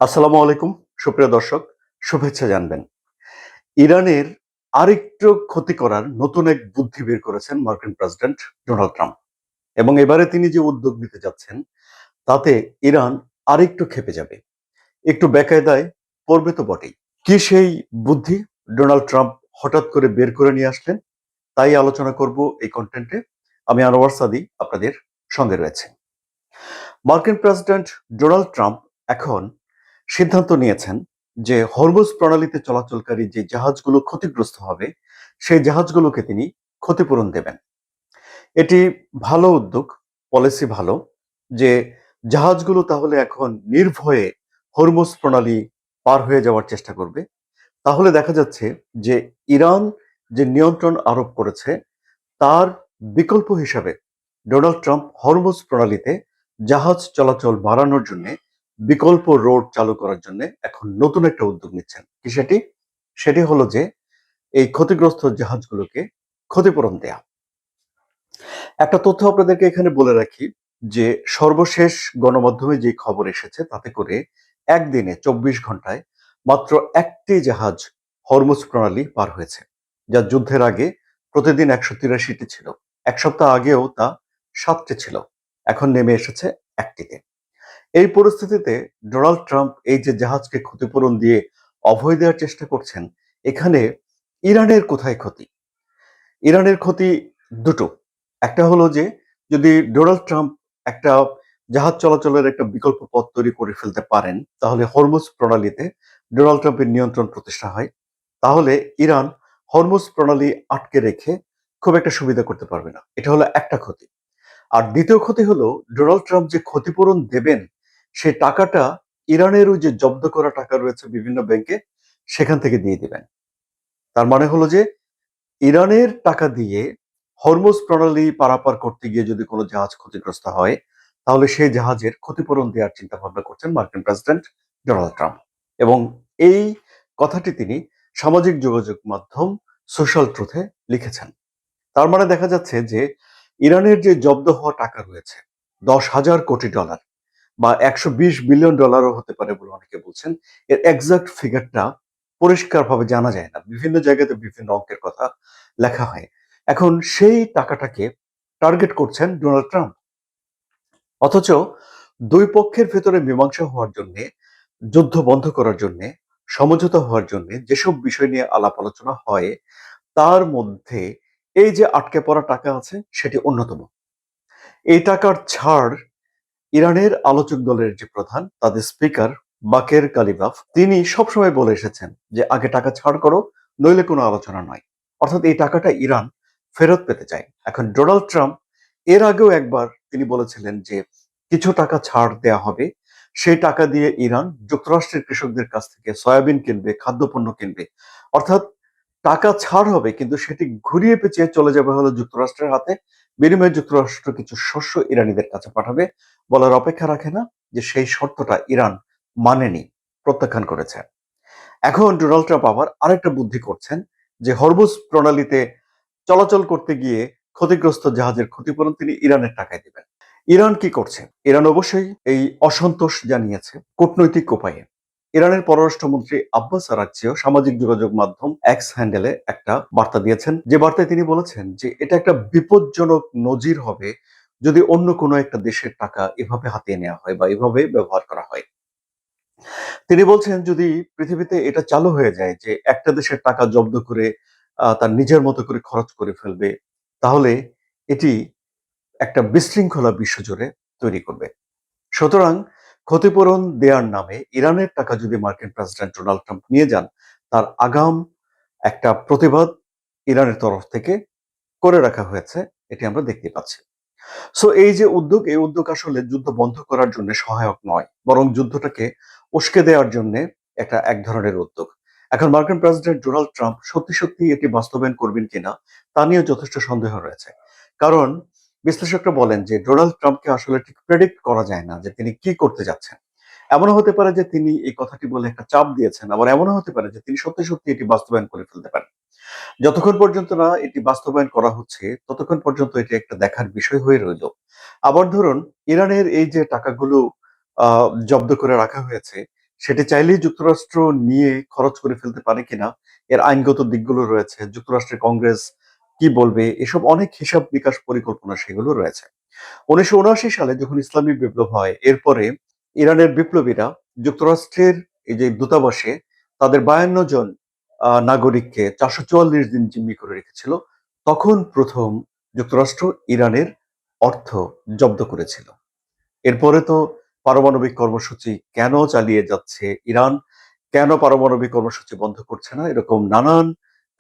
আসসালামু আলাইকুম সুপ্রিয় দর্শক, শুভেচ্ছা জানবেন। ইরানের আরেকটু ক্ষতি করার নতুন এক বুদ্ধি বের করেছেন মার্কিন প্রেসিডেন্ট ডোনাল্ড ট্রাম্প এবং এবারে তিনি যে উদ্যোগ নিতে যাচ্ছেন তাতে ইরান আরেকটু ক্ষেপে যাবে, একটু বেকায়দায় পড়বে তো বটেই। কি সেই বুদ্ধি ডোনাল্ড ট্রাম্প হঠাৎ করে বের করে নিয়ে আসলেন, তাই আলোচনা করব এই কন্টেন্টে। আমি আনোয়ার সাদি আপনাদের সঙ্গে রয়েছে। মার্কিন প্রেসিডেন্ট ডোনাল্ড ট্রাম্প এখন সিদ্ধান্ত নিয়েছেন যে হরমুজ প্রণালীতে চলাচলকারী যে জাহাজগুলো ক্ষতিগ্রস্ত হবে সেই জাহাজগুলোকে তিনি ক্ষতিপূরণ দেবেন। এটি ভালো উদ্যোগ, পলিসি ভালো, যে জাহাজগুলো তাহলে এখন নির্ভয়ে হরমুজ প্রণালী পার হয়ে যাওয়ার চেষ্টা করবে। তাহলে দেখা যাচ্ছে যে ইরান যে নিয়ন্ত্রণ আরোপ করেছে তার বিকল্প হিসাবে ডোনাল্ড ট্রাম্প হরমুজ প্রণালীতে জাহাজ চলাচল বাড়ানোর জন্য বিকল্প রোড চালু করার জন্য এখন নতুন একটা উদ্যোগ নিচ্ছেন। কি সেটি? সেটি হলো যে এই ক্ষতিগ্রস্ত জাহাজগুলোকে ক্ষতিপূরণ দেয়া। একটা তথ্য আপনাদেরকে এখানে বলে রাখি যে সর্বশেষ গণমাধ্যমে যে খবর এসেছে তাতে করে একদিনে 24 ঘন্টায় মাত্র একটি জাহাজ হরমুজ প্রণালী পার হয়েছে, যা যুদ্ধের আগে প্রতিদিন 183টি ছিল। এক সপ্তাহ আগেও তা 7টি ছিল, এখন নেমে এসেছে একটিতে। এই পরিস্থিতিতে ডোনাল্ড ট্রাম্প এই যে জাহাজকে ক্ষতিপূরণ দিয়ে অভয় দেওয়ার চেষ্টা করছেন, এখানে ইরানের কোথায় ক্ষতি? ইরানের ক্ষতি দুটো। একটা হলো যে যদি ডোনাল্ড ট্রাম্প একটা জাহাজ চলাচলের একটা বিকল্প পথ তৈরি করে ফেলতে পারেন, তাহলে হরমুজ প্রণালীতে ডোনাল্ড ট্রাম্পের নিয়ন্ত্রণ প্রতিষ্ঠা হয়। তাহলে ইরান হরমুজ প্রণালী আটকে রেখে খুব একটা সুবিধা করতে পারবে না। এটা হলো একটা ক্ষতি। আর দ্বিতীয় ক্ষতি হলো ডোনাল্ড ট্রাম্প যে ক্ষতিপূরণ দেবেন সেই টাকাটা ইরানের ওই যে জব্দ করা টাকা রয়েছে বিভিন্ন ব্যাংকে, সেখান থেকে দিয়ে দিবেন। তার মানে হলো যে ইরানের টাকা দিয়ে হরমুজ প্রণালী পারাপার করতে গিয়ে যদি কোনো জাহাজ ক্ষতিগ্রস্ত হয়, তাহলে সেই জাহাজের ক্ষতিপূরণ দেওয়ার চিন্তা ভাবনা করছেন মার্কিন প্রেসিডেন্ট ডোনাল্ড ট্রাম্প। এবং এই কথাটি তিনি সামাজিক যোগাযোগ মাধ্যম সোশ্যাল ট্রুথে লিখেছেন। তার মানে দেখা যাচ্ছে যে ইরানের যে জব্দ হওয়া টাকা রয়েছে 10,000 কোটি ডলার বা 120 বিলিয়ন ডলারও হতে পারে বলে অনেকে বলছেন, এর এক্সাক্ট ফিগারটা পরিষ্কারভাবে জানা যায় না, বিভিন্ন জায়গাতে বিভিন্ন অঙ্কের কথা লেখা হয়। এখন সেই টাকাটাকে টার্গেট করছেন ডোনাল্ড ট্রাম্প, অথচ দুই পক্ষের ভেতরে মীমাংসা হওয়ার জন্য, যুদ্ধ বন্ধ করার জন্য, সমঝোতা হওয়ার জন্য যেসব বিষয় নিয়ে আলাপ আলোচনা হয় তার মধ্যে এই যে আটকে পড়া টাকা আছে সেটি অন্যতম। এই টাকার ছাড় ইরানের আলোচক দলের যে প্রধান, তাদের স্পিকার বাকের কালিবাফ, তিনি সবসময় বলে এসেছেন যে আগে টাকা ছাড় করো, নইলে কোনো আলোচনা নয়। অর্থাৎ এই টাকাটা ইরান ফেরত পেতে চায়। এখন ডোনাল্ড ট্রাম্প এর আগেও একবার তিনি বলেছিলেন যে কিছু টাকা ছাড় দেয়া হবে, সেই টাকা দিয়ে ইরান যুক্তরাষ্ট্রের কৃষকদের কাছ থেকে সয়াবিন কিনবে, খাদ্যপণ্য কিনবে। অর্থাৎ টাকা ছাড় হবে কিন্তু সেটি ঘুরিয়ে পেঁচিয়ে চলে যাবে হলো যুক্তরাষ্ট্রের হাতে, বিনিময়ে যুক্তরাষ্ট্র কিছু শস্য ইরানিদের কাছে পাঠাবে। বলার অপেক্ষা রাখে না যে সেই শর্তটা ইরান মানেনি, প্রত্যাখ্যান করেছে। এখন ডোনাল্ড ট্রাম্প আবার আরেকটা বুদ্ধি করছেন যে হরমুজ প্রণালীতে চলাচল করতে গিয়ে ক্ষতিগ্রস্ত জাহাজের ক্ষতিপূরণ তিনি ইরানের টাকায় দিবেন। ইরান কি করছে? ইরান অবশ্যই এই অসন্তোষ জানিয়েছে কূটনৈতিক উপায়ে। ইরানের পররাষ্ট্রমন্ত্রী আব্বাস আরাকচিও সামাজিক যোগাযোগ মাধ্যম এক্স হ্যান্ডেলে একটা বার্তা দিয়েছেন, যে বার্তায় তিনি বলেছেন যে এটা একটা বিপজ্জনক নজির হবে যদি অন্য কোনো একটা দেশের টাকা এভাবে হাতিয়ে নেওয়া হয় বা এভাবে ব্যবহার করা হয়। তিনি বলছেন যদি পৃথিবীতে এটা চালু হয়ে যায় যে একটা দেশের টাকা জব্দ করে তার নিজের মতো করে খরচ করে ফেলবে, তাহলে এটি একটা বিশৃঙ্খলা বিশ্বজুড়ে তৈরি করবে। সুতরাং ক্ষতিপূরণ দেওয়ার নামে ইরানের টাকা যদি মার্কিন প্রেসিডেন্ট ডোনাল্ড ট্রাম্প নিয়ে যান, তার আগাম একটা প্রতিবাদ ইরানের তরফ থেকে করে রাখা হয়েছে, এটি আমরা দেখতে পাচ্ছি। সো এই যে উদ্যোগ, এই উদ্যোগ আসলে যুদ্ধ বন্ধ করার জন্য সহায়ক নয়, বরং যুদ্ধটাকে উস্কে দেওয়ার জন্য এক ধরনের উদ্যোগ। এখন মার্কিন প্রেসিডেন্ট ডোনাল্ড ট্রাম্প সত্যি সত্যি এটি বাস্তবায়ন করবেন কিনা তা নিয়ে যথেষ্ট সন্দেহ রয়েছে। কারণ বিশ্লেষকরা বলেন যে ডোনাল্ড ট্রাম্পকে আসলে ঠিক প্রেডিক্ট করা যায় না যে তিনি কি করতে যাচ্ছেন। এমনও হতে পারে যে তিনি এই কথাটি বলে একটা চাপ দিয়েছেন, আবার এমনও হতে পারে যে তিনি সত্যি সত্যি এটি বাস্তবায়ন করে ফেলতে পারেন। যতক্ষণ পর্যন্ত না এটি বাস্তবায়ন করা হচ্ছে ততক্ষণ পর্যন্ত এটি একটা দেখার বিষয় হয়ে রইল। আবার ধরুন ইরানের এই যে টাকাগুলো জব্দ করে রাখা হয়েছে, সেটি চাইলেই যুক্তরাষ্ট্র নিয়ে খরচ করে ফেলতে পারে কিনা, এর আইনগত দিকগুলো রয়েছে, যুক্তরাষ্ট্রের কংগ্রেস কি বলবে, এসব অনেক হিসাব নিকাশ পরিকল্পনা সেগুলো রয়েছে। 1979 সালে যখন ইসলামী বিপ্লব হয়, এরপরে ইরানের বিপ্লবীরা যুক্তরাষ্ট্রের এই যে দূতাবাসে তাদের 52 জন নাগরিককে 444 দিন জিম্মি করে রেখেছিল। তখন প্রথম যুক্তরাষ্ট্র ইরানের অর্থ জব্দ করেছিল। এরপরে তো পারমাণবিক কর্মসূচি কেন চালিয়ে যাচ্ছে ইরান, কেন পারমাণবিক কর্মসূচি বন্ধ করছে না, এরকম নানান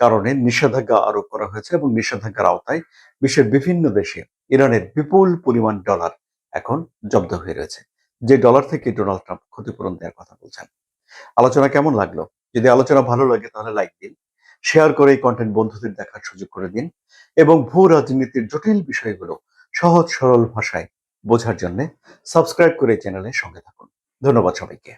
কারণে নিষেধাজ্ঞা আরোপ করা হয়েছে এবং নিষেধাজ্ঞার আওতায় বিশ্বের বিভিন্ন দেশে ইরানের বিপুল পরিমাণ ডলার এখন জব্দ হয়ে রয়েছে, যে ডলার থেকে ডোনাল্ড ট্রাম্প ক্ষতিপূরণ দেওয়ার কথা বলছেন। আলোচনা কেমন লাগলো? যদি আলোচনা ভালো লাগে তাহলে লাইক দিন, শেয়ার করে এই কন্টেন্ট বন্ধুদের দেখার সুযোগ করে দিন এবং ভূ রাজনীতির জটিল বিষয়গুলো সহজ সরল ভাষায় বোঝার জন্য সাবস্ক্রাইব করে চ্যানেলের সঙ্গে থাকুন। ধন্যবাদ সবাইকে।